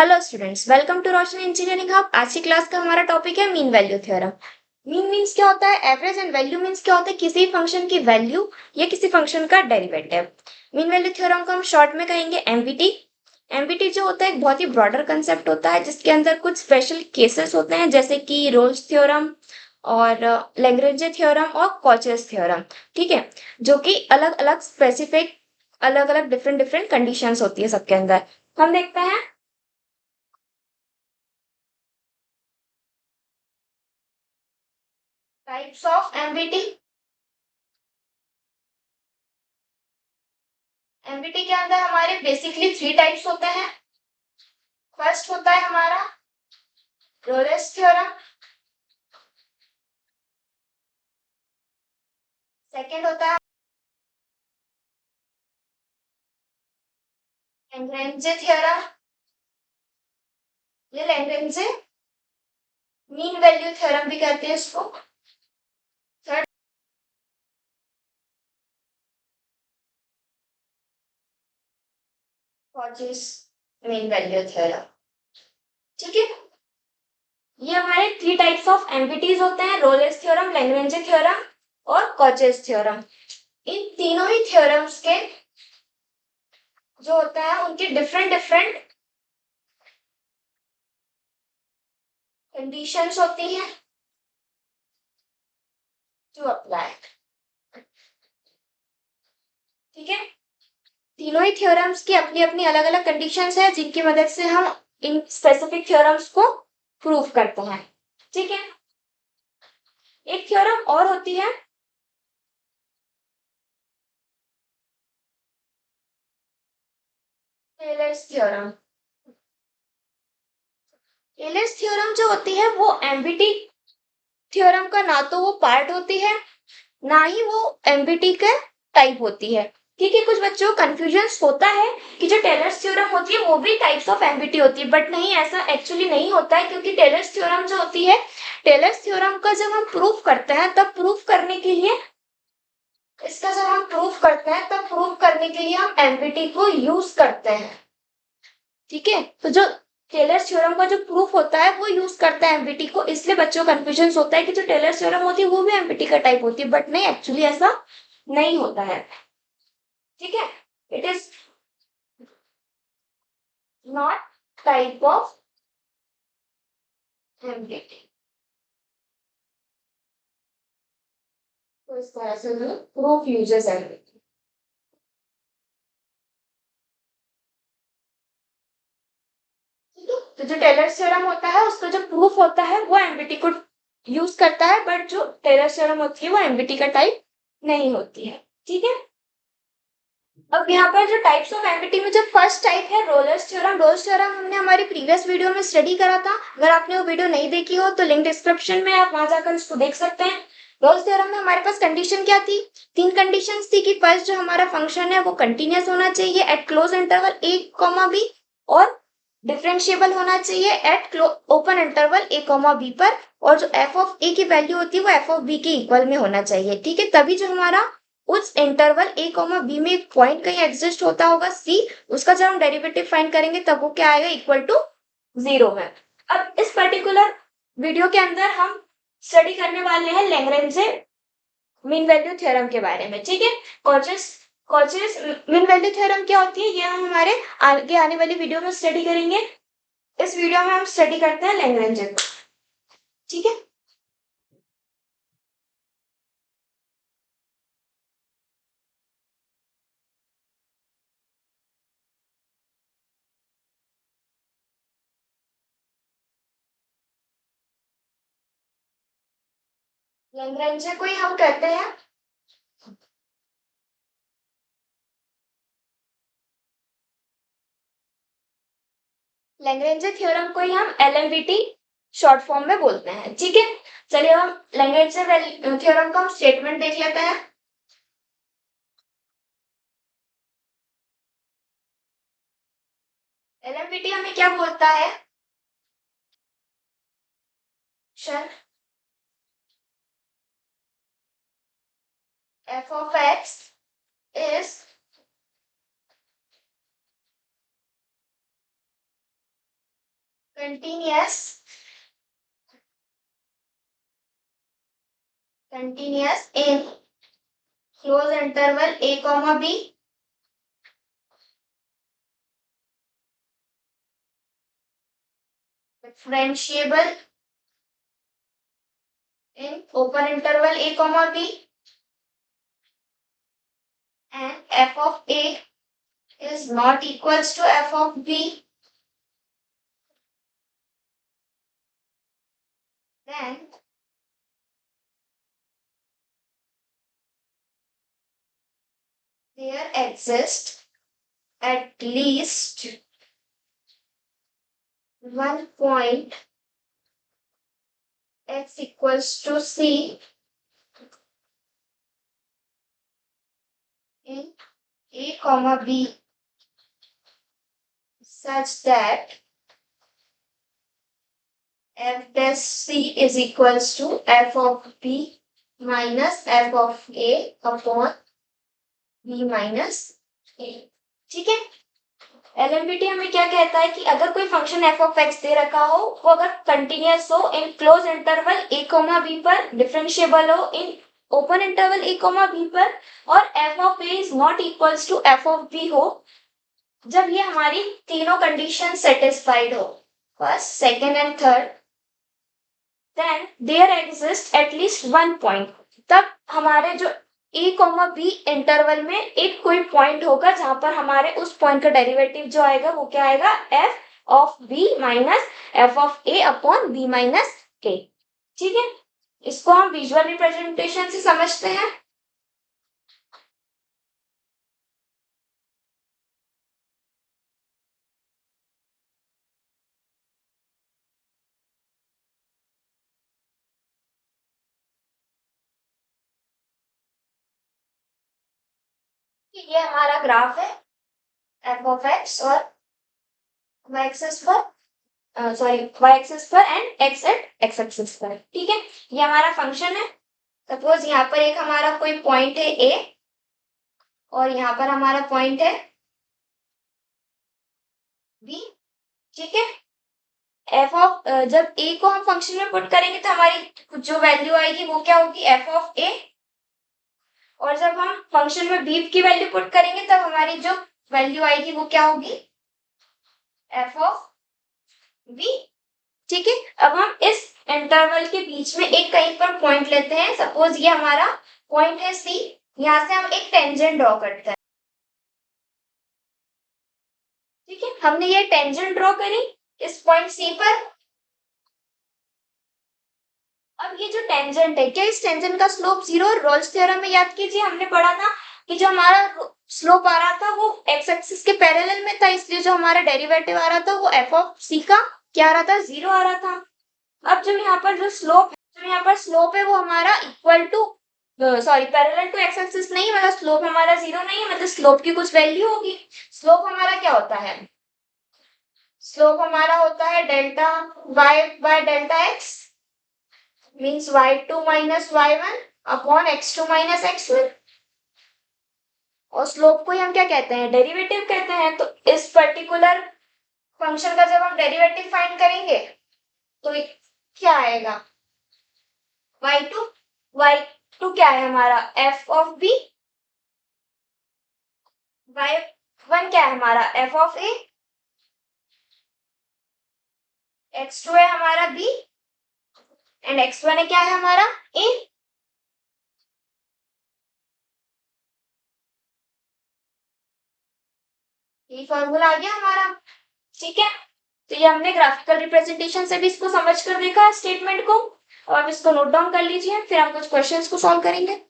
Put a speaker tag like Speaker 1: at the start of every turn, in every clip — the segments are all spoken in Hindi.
Speaker 1: Hello students, welcome to Roshni engineering hub. आज की क्लास का हमारा टॉपिक है mean value theorem. Mean means क्या होता है, एवरेज, एंड वैल्यू मीन्स क्या होता है, किसी फंक्शन की वैल्यू या किसी फंक्शन का डेरिवेटिव। मीन वैल्यू थ्योरम को हम शॉर्ट में कहेंगे एमवीटी। एमवीटी जो होता है एक बहुत ही ब्रॉडर कंसेप्ट होता है, जिसके अंदर कुछ स्पेशल केसेस होते हैं, जैसे कि रोल्स थ्योरम और लैग्रेंजे थ्योरम और कॉचेस थ्योरम। ठीक है, जो कि अलग अलग स्पेसिफिक, अलग अलग डिफरेंट डिफरेंट कंडीशंस होती है सबके अंदर। हम देखते हैं टाइप्स ऑफ एमवीटी। एमवीटी के अंदर हमारे बेसिकली थ्री टाइप्स होते हैं। फर्स्ट होता है हमारा रोलेस थ्योरम। सेकंड होता है लैग्रेंजे थ्योरम। ये लैग्रेंजे मीन वैल्यू थ्योरम भी कहते हैं इसको। Third Cauchy's mean value theorem. ठीक है, ये हमारे थ्री टाइप्स ऑफ एमवीटीज होते हैं, रोलेस थ्योरम, लैग्रेंजे थ्योरम और कॉचेस थ्योरम। इन तीनों ही थ्योरम्स के जो होता है उनके डिफरेंट डिफरेंट कंडीशंस होती हैं टू अप्लाई। ठीक है, तीनों ही थ्योरम्स की अपनी अपनी अलग अलग कंडीशंस है, जिनकी मदद से हम इन स्पेसिफिक थ्योरम्स को प्रूव करते हैं। ठीक है, एक थ्योरम और होती है टेलर्स थ्योरम। टेलर्स थ्योरम जो होती है वो एमबीटी थ्योरम का ना तो वो पार्ट होती है, ना ही वो एमबीटी के टाइप होती है। ठीक है, कुछ बच्चों को कंफ्यूजन होता है कि जो टेलर्स थ्योरम होती है वो भी टाइप्स ऑफ एमबीटी होती है, बट नहीं, ऐसा एक्चुअली नहीं होता है। क्योंकि टेलर्स थ्योरम जो होती है, टेलर्स थ्योरम का जब हम प्रूफ करते हैं तब प्रूफ करने के लिए, इसका जब हम प्रूफ करते हैं तब प्रूफ करने के लिए हम एमबीटी को यूज करते हैं। ठीक है, तो जो टेलर्स थ्योरम का जो प्रूफ होता है वो यूज करता है एमबीटी को, इसलिए बच्चों को कंफ्यूजन होता है कि जो टेलर्स थ्योरम होती है वो भी एमबीटी का टाइप होती है, बट नहीं, एक्चुअली ऐसा नहीं होता है। ठीक है, it is not type of MBT. तो इस तरह से प्रूफ यूजेस एमबीटी। तो जो टेलर्स थ्योरम होता है उसका जो प्रूफ होता है वो एमबीटी को यूज करता है, बट जो टेलर्स थ्योरम होती है वो एमबीटी का टाइप नहीं होती है। ठीक है, अब यहाँ पर जो टाइप्स ऑफ एमबीटी में जो फर्स्ट टाइप है रोलर्स थ्योरम। रोल्स थ्योरम हमने हमारी प्रीवियस वीडियो में स्टडी करा था। अगर आपने वो वीडियो नहीं देखी हो तो लिंक डिस्क्रिप्शन में, आप वहां जाकर उसको देख सकते हैं। रोल्स थ्योरम में हमारे पास कंडीशन क्या थी, तीन कंडीशंस थी कि फर्स्ट जो हमारा फंक्शन है वो कंटिन्यूअस होना चाहिए eight close interval a comma b, और डिफरेंशिएबल होना चाहिए eight open interval a comma b पर, और जो f ऑफ a की वैल्यू होती है वो f ऑफ b के इक्वल में होना चाहिए। ठीक है, तभी जो हमारा उस इंटरवल a कॉमा बी में एक पॉइंट कहीं एग्जिस्ट होता होगा c, उसका जब हम डेरिवेटिव फाइंड करेंगे तब वो क्या आएगा, इक्वल टू 0 में। अब इस पर्टिकुलर वीडियो के अंदर हम स्टडी करने वाले हैं लैग्रेंजे मीन वैल्यू थ्योरम के बारे में। ठीक है, कॉचेस कॉचेस मीन वैल्यू थ्योरम क्या होती है ये हम हमारे आगे आने वाली वीडियो में स्टडी करेंगे। इस वीडियो में हम स्टडी करते हैं लैग्रेंजे को। ठीक है, लैग्रेंजे को ही हम कहते हैं लैग्रेंजे थ्योरम को ही हम एलएमवीटी शॉर्ट फॉर्म में बोलते हैं। ठीक है, चलिए हम लैग्रेंजे थ्योरम का हम स्टेटमेंट देख लेते हैं। एलएमवीटी हमें क्या बोलता है, sir, F of x is continuous in close interval a comma b, differentiable in open interval a comma b, and f of a is not equals to f of b, then there exists at least one point x equals to c in a comma b such that f dash c is equals to f of b minus f of a upon b minus a। ठीक है, एलएमबीटी हमें क्या कहता है कि अगर कोई फंक्शन एफ ऑफ एक्स दे रखा हो, वो अगर कंटिन्यूअस हो in close interval a comma b पर, डिफरेंशिएबल हो in open interval a comma b पर, और f of A is not equals to F of b हो, जब ये हमारी तीनों कंडीशन सेटिस्फाइड हो, first second and third, then there exist at least one point, तब हमारे जो ए कॉमा बी इंटरवल में एक कोई पॉइंट होगा जहां पर हमारे उस पॉइंट का डेरिवेटिव जो आएगा वो क्या आएगा, F of B minus F of A upon B minus A. ठीक है, इसको हम विजुअल रिप्रेजेंटेशन से समझते हैं। ये हमारा ग्राफ है एफ ऑफ एक्स और वाई एक्सिस पर, सॉरी वाई एक्सिस पर and x at x axis पर। ठीक है, ये हमारा फंक्शन है। सपोज यहाँ पर एक हमारा कोई पॉइंट है ए और यहाँ पर हमारा पॉइंट है बी। ठीक है, एफ ऑफ जब ए को हम फंक्शन में पुट करेंगे तो हमारी जो वैल्यू आएगी वो क्या होगी, एफ ऑफ ए, और जब हम फंक्शन में बी की वैल्यू पुट करेंगे तब हमारी जो वैल्यू आएगी वो क्या होगी, एफ ऑफ बी। ठीक है, अब हम इस इंटरवल के बीच में एक कहीं पर पॉइंट लेते हैं। सपोज ये हमारा पॉइंट है सी, यहाँ से हम एक टेंजेंट ड्रॉ करते हैं। ठीक है, हमने ये टेंजेंट ड्रॉ करी इस पॉइंट सी पर। अब ये जो टेंजेंट है, क्या इस टेंजेंट का स्लोप जीरो? रोल्स थ्योरम में याद कीजिए हमने पढ़ा था कि जो हमारा स्लोप आ रहा था वो एक्स एक्सिस के पैरेलल में था, इसलिए जो हमारा डेरिवेटिव आ रहा था वो एफ ऑफ सी का क्या आ रहा था, जीरो आ रहा था। अब जो यहाँ पर जो स्लोप है, जो यहाँ पर स्लोप है वो हमारा equal to, sorry parallel to x axis नहीं, मतलब स्लोप हमारा जीरो नहीं है, मतलब स्लोप की कुछ वैल्यू होगी। स्लोप हमारा क्या होता है, स्लोप हमारा होता है delta y by delta x, means y2 minus y1 upon x2 minus x1, और स्लोप को ही हम क्या कहते हैं, डेरिवेटिव कहते हैं। तो इस पर्टिकुलर फंक्शन का जब हम डेरिवेटिव फाइंड करेंगे तो क्या आएगा, y2, y2 क्या है हमारा, f ऑफ b, y1 क्या है हमारा, f ऑफ a, x2 है हमारा b एंड x1 है क्या है हमारा a। ये फॉर्मूला आ गया हमारा। ठीक है, तो ये हमने ग्राफिकल रिप्रेजेंटेशन से भी इसको समझ कर देखा स्टेटमेंट को। अब आप इसको नोट डाउन कर लीजिए, फिर हम कुछ क्वेश्चंस को सॉल्व करेंगे।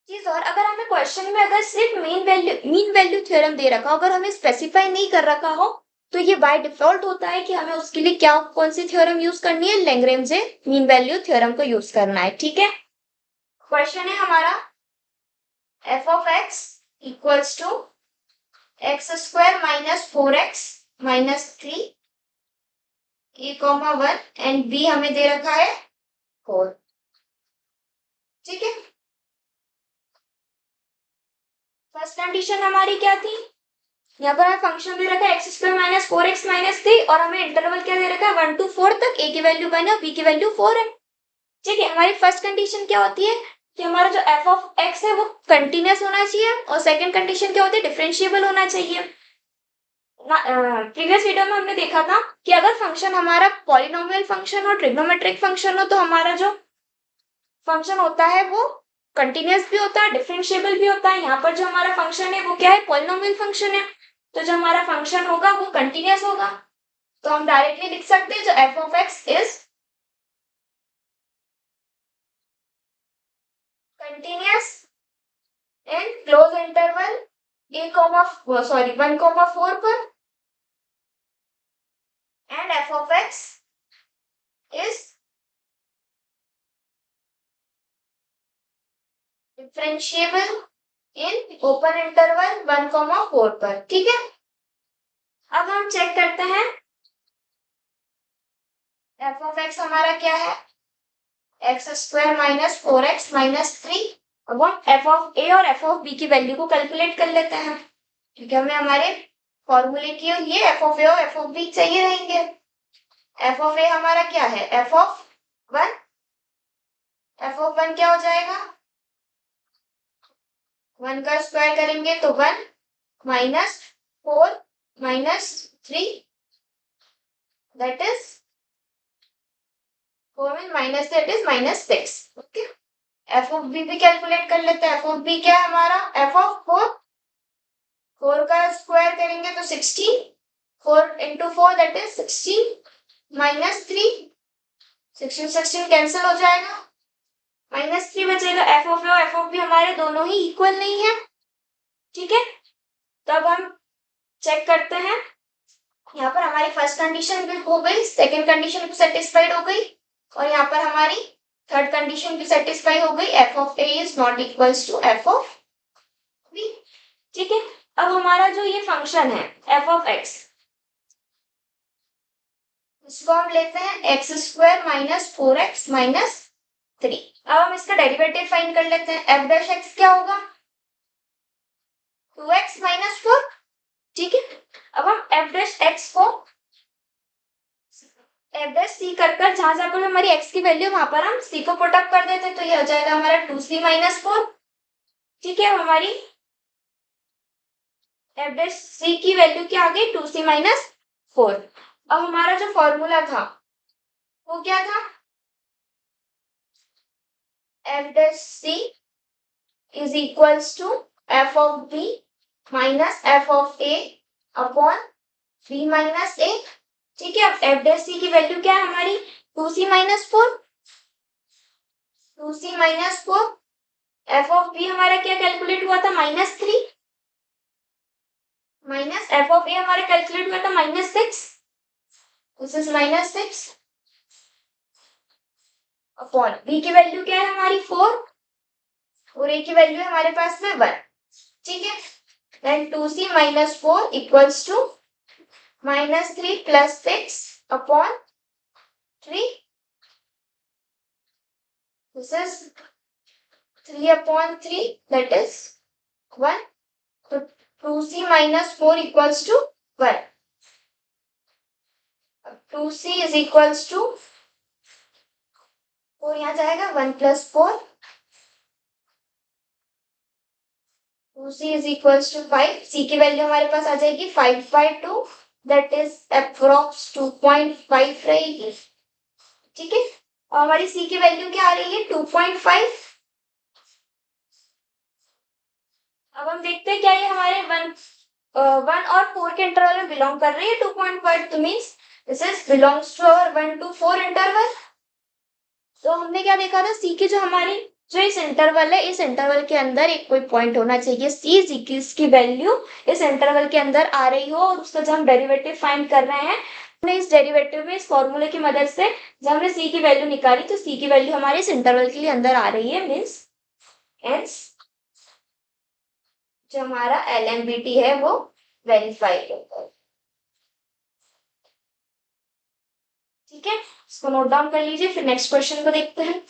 Speaker 1: चीज और, अगर हमें क्वेश्चन में अगर सिर्फ मीन वैल्यू थ्योरम दे रखा हो, अगर हमें स्पेसिफाई नहीं कर रखा हो तो ये बाय डिफॉल्ट होता है कि हमें उसके लिए क्या कौन सी थ्योरम यूज करनी है, लैग्रेंज मीन वैल्यू थ्योरम को यूज करना है। ठीक है, क्वेश्चन है हमारा f of x equals to x square minus 4x minus 3 a comma 1 and b हमें दे रखा है 4। ठीक है, फर्स्ट कंडीशन हमारी क्या थी, यहाँ पर हमें फंक्शन दे रखा है x square minus 4x minus 3 और हमें इंटरवल क्या दे रखा है 1 to 4 तक, a की वैल्यू 1 है और b की वैल्यू 4 है। ठीक है, हमारी फर्स्ट कंडीशन क्या होती है कि हमारा जो f ऑफ x है वो कंटिन्यूअस होना चाहिए और सेकंड कंडीशन क्या होती है, डिफरेंशिएबल होना चाहिए। प्रीवियस वीडियो में हमने देखा था कि अगर फंक्शन हमारा पॉलिनोमियल फंक्शन हो, ट्रिग्नोमेट्रिक फंक्शन हो, तो हमारा जो फंक्शन होता है वो कंटिन्यूअस भी होता है, डिफरेंशिएबल भी होता है। यहाँ पर जो हमारा फंक्शन है वो क्या है, पॉलिनोमियल फंक्शन है, तो जो हमारा फंक्शन होगा वो कंटिन्यूअस होगा। तो हम डायरेक्टली लिख सकते हैं जो F of x is continuous in close interval a comma 1,4 पर and F of x is differentiable in open interval 1,4 पर। ठीक है, अब हम चेक करते हैं एफ ऑफ एक्स हमारा क्या है, x square minus 4x minus 3। अब हम एफ ऑफ ए और एफ ऑफ बी की वैल्यू को कैलकुलेट कर लेते हैं, क्योंकि हमें हमारे फॉर्मूले के लिए एफ ऑफ ए और एफ ऑफ बी चाहिए रहेंगे। एफ ऑफ ए हमारा क्या है, एफ ऑफ 1, एफ ऑफ 1 क्या हो जाएगा, 1 का स्क्वायर करेंगे तो 1 माइनस 4 माइनस 3 दैट इज 4 में minus that is minus 6। Okay, f of b भी कैलकुलेट कर लेते हैं। एफ ऑफ बी क्या है हमारा, एफ ऑफ 4 का स्क्वायर करेंगे तो 16, 4 into 4 that is 16 minus 3, 16 cancel हो जाएगा, माइनस 3 बचेगा। एफ ऑफ ए और एफ ऑफ बी हमारे दोनों ही इक्वल नहीं है। ठीक है, तो अब हम चेक करते हैं, यहाँ पर हमारी फर्स्ट कंडीशन भी हो गई, सेकेंड कंडीशन भी सेटिस्फाइड हो गई और यहाँ पर हमारी थर्ड कंडीशन भी सेटिस्फाई हो गई, f of A is not equals to F of b. ठीक है, अब हमारा जो ये फंक्शन है एफ ऑफ एक्स, इसको हम लेते हैं x square minus 4x minus 3। अब हम इसका डेरिवेटिव फाइंड कर लेते हैं, एफ डैश एक्स क्या होगा 2x माइनस 4। ठीक है, अब हम एफ डैश एक्स को एफ डैश सी कर जहां जहां पर हमारी x की वैल्यू वहां पर हम c को पुट अप कर देते हैं, तो ये हो जाएगा हमारा 2c माइनस 4। ठीक है, हमारी एफ डैश सी की वैल्यू क्या आ गई, 2c माइनस 4। अब हमारा जो फॉर्मूला था वो क्या था, F dash C is equals to F of B minus F of A upon B minus A. ठीक है, अब एफ डैश सी की वैल्यू क्या है हमारी 2c minus 4, 2c minus 4। F of b हमारा क्या कैलकुलेट हुआ था minus 3 minus F of a हमारा कैलकुलेट हुआ था minus 6, this is minus 6 upon b की वैल्यू क्या है हमारी 4 और ए की वैल्यू है हमारे पास में 1। ठीक है, then 2c minus 4 equals to minus 3 plus 6 upon 3, this is 3 upon 3 that is 1, तो 2c minus 4 equals to 1, 2c is equals to 4 यहाँ जाएगा 1 plus 4, 2c is equals to 5, c की वैल्यू हमारे पास आ जाएगी 5/2 that is approx 2.5 रहेगी। ठीक है, और हमारी c की वैल्यू क्या आ रही है 2.5। अब हम देखते हैं क्या ये हमारे 1 और 4 के इंटरवल में बिलोंग कर रही है 2.5, तो means this is belongs to our 1 to 4 interval. तो हमने क्या देखा था, सी की जो हमारी जो इस इंटरवल है, इस इंटरवल के अंदर एक कोई पॉइंट होना चाहिए सी, जिसकी वैल्यू इस इंटरवल के अंदर आ रही हो, और उसका जब हम डेरिवेटिव फाइंड कर रहे हैं, हमने इस डेरिवेटिव में इस फॉर्मूले की मदद से जब हमने सी की वैल्यू निकाली, तो सी की वैल्यू हमारे इस इंटरवल के लिए अंदर आ रही है, मीन्स एंस जो हमारा LMBT है वो वेरीफाई होता है। ठीक है, इसको नोट डाउन कर लीजिए, फिर नेक्स्ट क्वेश्चन को देखते हैं।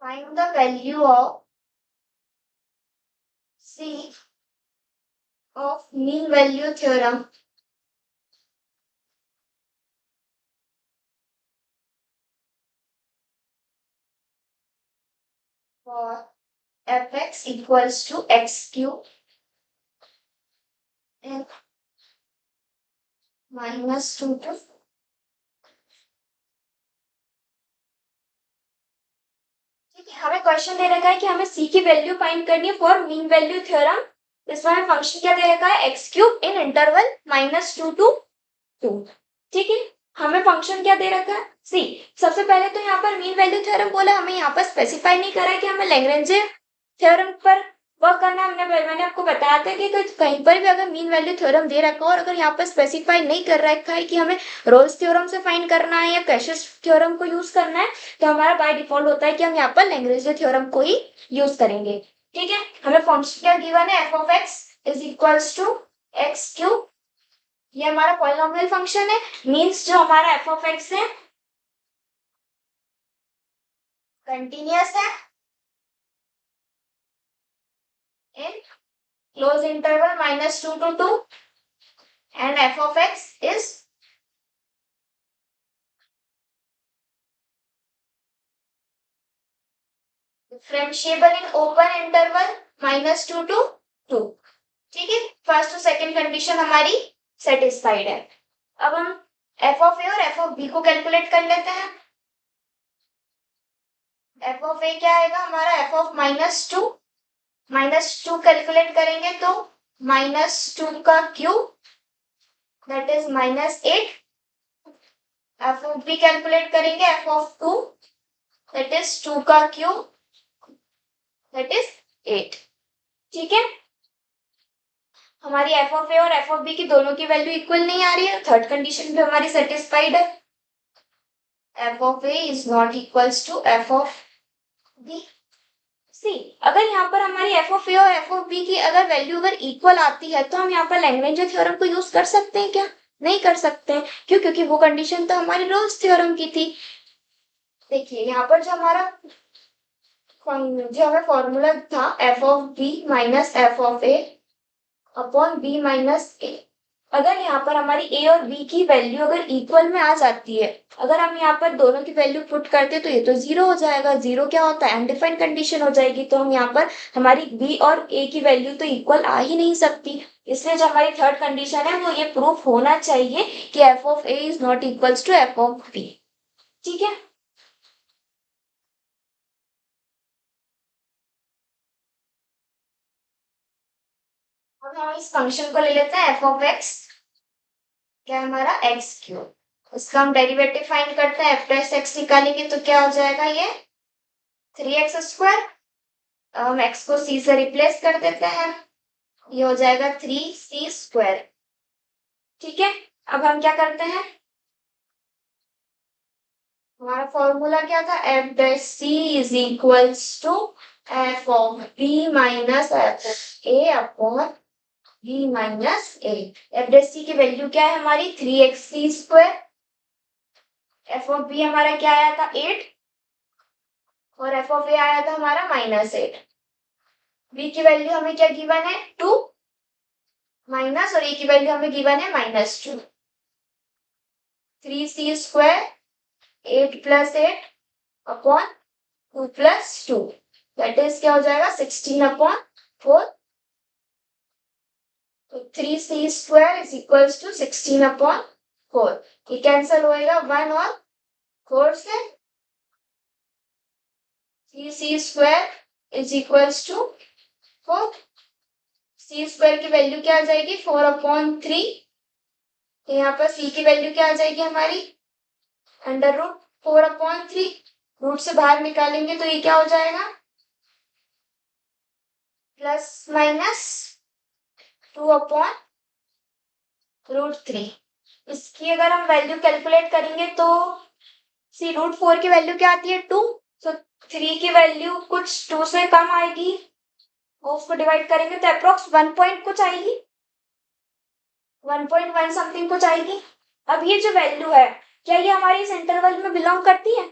Speaker 1: Find the value of C of mean value theorem for fx equals to x cube and minus 2 to हमें क्वेश्चन दे रखा है कि हमें c की वैल्यू फाइंड करनी है फॉर मीन वैल्यू थ्योरम। इसमें हमें फंक्शन क्या दे रखा है, x cube in interval -2 to 2। ठीक है, हमें फंक्शन क्या दे रखा है, सी। सबसे पहले तो यहाँ पर मीन वैल्यू थ्योरम बोला, हमें यहाँ पर स्पेसिफाई नहीं करा है कि हमें लैग्रेंजे थ्योरम पर वर्क करना है। मैंने आपको बताया था कि कहीं पर भी अगर मीन वैल्यू थ्योरम दे रखा हो और अगर यहाँ पर स्पेसिफाई नहीं कर रखा है कि हमें रोल्स थ्योरम से फाइंड करना है या कैशियस थ्योरम को यूज करना है, तो हमारा बाय डिफॉल्ट होता है कि हम यहाँ पर लैग्रेंजे थ्योरम को ही यूज करेंगे। ठीक है, हमें फंक्शन क्या गिवन है, F of x is equals to x cube, ये हमारा पॉलिनोमियल फंक्शन है, मींस जो हमारा एफ ऑफ एक्स है कंटिन्यूअस है in close interval -2 to 2 and f of x is differentiable in open interval -2 to 2। ठीक है, फर्स्ट और सेकंड कंडीशन हमारी सेटिस्फाइड है। अब हम एफ ऑफ ए और एफ ऑफ बी को कैलकुलेट कर लेते हैं। एफ ऑफ ए क्या आएगा हमारा, एफ ऑफ -2 कैलकुलेट करेंगे तो -2 का cube that is -8। F of b calculate करेंगे, एफ ऑफ 2 दैट इज 2 का क्यूब दैट इज 8। ठीक है, हमारी एफ ऑफ ए और एफ ऑफ बी की दोनों की वैल्यू इक्वल नहीं आ रही है, थर्ड कंडीशन भी हमारी सेटिस्फाइड है। F of A is not equals to F of B. See, अगर यहाँ पर हमारी एफ ऑफ ए और एफ ऑफ बी की अगर वैल्यू अगर इक्वल आती है तो हम यहाँ पर लैग्रेंज थ्योरम को यूज कर सकते हैं क्या, नहीं कर सकते हैं। क्यों, क्योंकि वो कंडीशन तो हमारी रोल्स थ्योरम की थी। देखिए यहाँ पर जो हमें फॉर्मूला था F of B minus F of A upon B minus A, अगर यहाँ पर हमारी ए और बी की वैल्यू अगर इक्वल में आ जाती है, अगर हम यहाँ पर दोनों की वैल्यू पुट करते हैं तो ये तो जीरो हो जाएगा। जीरो क्या होता है, अनडिफाइंड कंडीशन हो जाएगी, तो हम यहाँ पर हमारी बी और ए की वैल्यू तो इक्वल आ ही नहीं सकती। इसलिए जो हमारी थर्ड कंडीशन है वो ये प्रूफ होना चाहिए कि f of A is not equals to F of b. ठीक है, अब हम इस फंक्शन को ले लेते हैं एफ ऑफ एक्स, क्या हमारा एक्स क्यूब, उसका हम डेरिवेटिव फाइंड करते हैं, एफ प्लस एक्स निकालेंगे तो क्या हो जाएगा, ये 3x²। हम x को c से रिप्लेस कर देते हैं, ये हो जाएगा 3c²। ठीक है, अब हम क्या करते हैं, हमारा फॉर्मूला क्या था, F dash C is equals to F of B minus F of A upon B minus A. F dash C की वैल्यू क्या है हमारी 3x²। एफ ऑफ बी हमारा क्या आया था 8 और एफ ऑफ ए आया था हमारा -8। बी की वैल्यू हमें क्या गिवन है 2 माइनस, और ए की वैल्यू हमें गिवन है -2। 3c² 8 + 8 अपॉन 2 + 2 दैट इज क्या हो जाएगा 16/4। तो 3c² इज इक्वल्स टू 16/4। ये कैंसल होएगा 1 और 4 से। 3c² is equals to 4। c² की वैल्यू क्या आ जाएगी 4/3। तो यहाँ पर c की वैल्यू क्या आ जाएगी हमारी √4/3। रूट से बाहर निकालेंगे तो ये क्या हो जाएगा ±2/√3। इसकी अगर हम वैल्यू कैलकुलेट करेंगे तो सी √4 की वैल्यू क्या आती है 2। तो 3 की वैल्यू कुछ 2 से कम आएगी और उसको डिवाइड करेंगे तो अप्रोक्स 1 पॉइंट कुछ आएगी, 1.1 समथिंग कुछ आएगी। अब ये जो वैल्यू है क्या ये हमारी इस इंटरवल में बिलोंग करती है?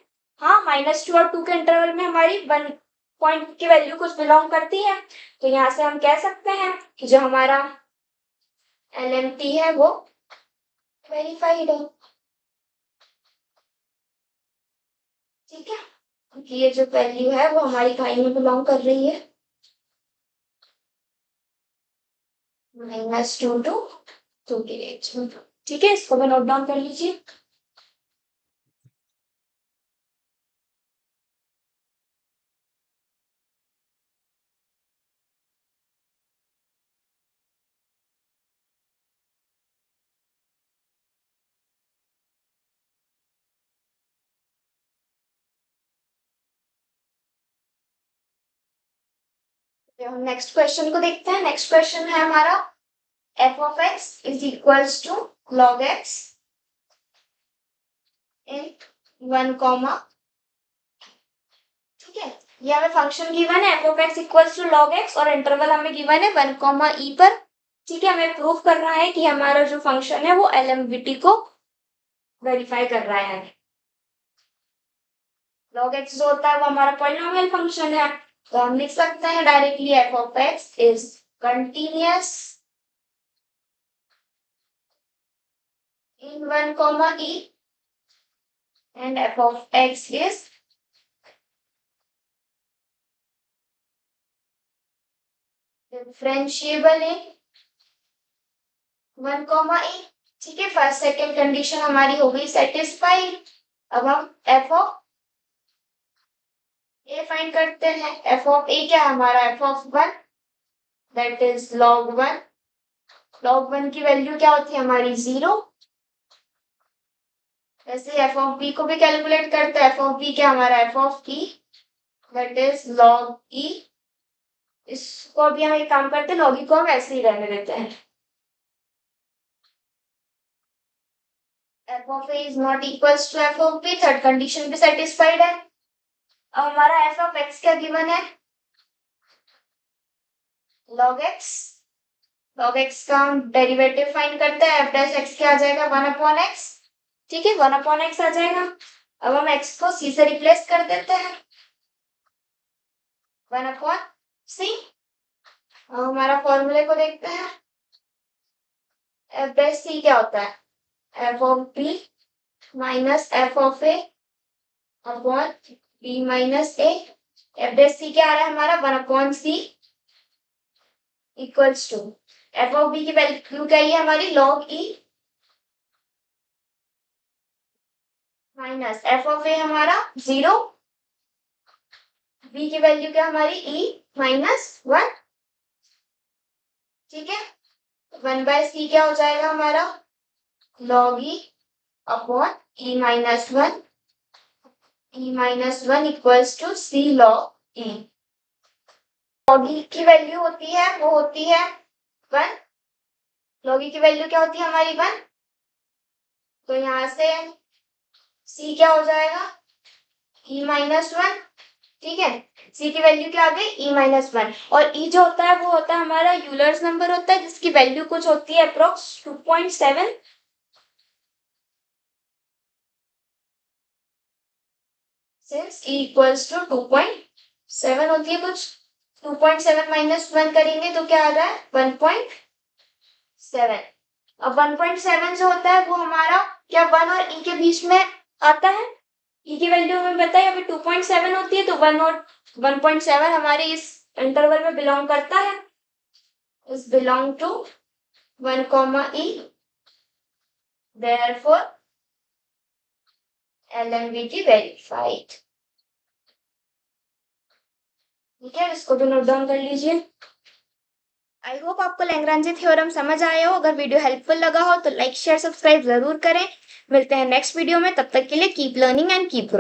Speaker 1: हाँ, -2 और 2 के इंटरवल में हमारी 1 पॉइंट की वैल्यू कुछ बिलोंग करती है। तो यहाँ से हम कह सकते हैं कि जो हमारा LMT है वो वेरीफाइड है। ठीक है, क्योंकि ये जो वैल्यू है वो हमारी खाई में बिलोंग कर रही है। -2 to 2 की रेंज में। ठीक है, इसको भी नोट डाउन कर लीजिए। तो हम नेक्स्ट क्वेश्चन को देखते हैं। नेक्स्ट क्वेश्चन है हमारा f(x) is equals to log x in 1, ठीक है। ये हमें फंक्शन गिवन है f(x) इक्वल्स टू log x और इंटरवल हमें गिवन है 1, e पर। ठीक है, हमें प्रूफ करना है कि हमारा जो फंक्शन है वो LMVT को वेरीफाई कर रहा है। log x जो होता है वो हमारा पॉलिनोमियल फंक्शन है, तो हम लिख सकते हैं directly f(x) is continuous in 1, e and f(x) is differentiable in 1, e। ठीक है, फर्स्ट सेकंड कंडीशन हमारी हो गई सेटिस्फाइड। अब हम f(a) फाइंड करते हैं। f(a) क्या है हमारा f(1) that is log 1। log 1 की वैल्यू क्या होती है हमारी 0। वैसे f(b) को भी कैलकुलेट करते हैं। f(b) क्या हमारा f(e) that is log e। इसको अभी हम एक काम करते हैं, log e को हम ऐसे ही रहने देते हैं। f(a) is not equals to f(b), third condition भी सेटिस्फाइड है। अब हमारा f(x) क्या गिवन है log x। log x का हम डेरिवेटिव फाइंड करते हैं। f(x) क्या आ जाएगा 1/x। ठीक है, 1/x आ जाएगा। अब हम x को c से रिप्लेस कर देते हैं 1/c। अब हमारा फॉर्मूले को देखते हैं। f(c) क्या होता है f(b) minus f(a) upon b minus a। f(c) क्या आ रहा है हमारा 1/c इक्वल्स टू f(b) की वैल्यू क्या है हमारी log e माइनस f(a) हमारा 0। b की वैल्यू क्या हमारी e -1। ठीक है, 1/c क्या हो जाएगा हमारा log e upon e-1। e-1 equals to c log e। log e की वैल्यू होती है वो होती है 1। log e की वैल्यू क्या होती है हमारी 1। तो यहां से c क्या हो जाएगा e-1। ठीक है, c की वैल्यू क्या आ गई e-1। और e जो होता है वो होता है हमारा यूलर्स नंबर होता है जिसकी वैल्यू कुछ होती है approx 2.7। Since e equals to 2.7 होती है कुछ, 2.7 -1 करेंगे तो क्या आ रहा है 1.7। अब 1.7 जो होता है वो हमारा क्या 1 और e के बीच में आता है। e की वैल्यू हमें बताइए अभी 2.7 होती है, तो 1 और 1.7 हमारे इस इंटरवल में बिलोंग करता है, is belong to 1, E, therefore LMVT verified। ठीक है, इसको भी नोट डाउन कर लीजिए। आई होप आपको लैग्रांज थ्योरम समझ आया हो। अगर वीडियो हेल्पफुल लगा हो तो लाइक शेयर सब्सक्राइब जरूर करें। मिलते हैं नेक्स्ट वीडियो में, तब तक के लिए keep learning and keep growing.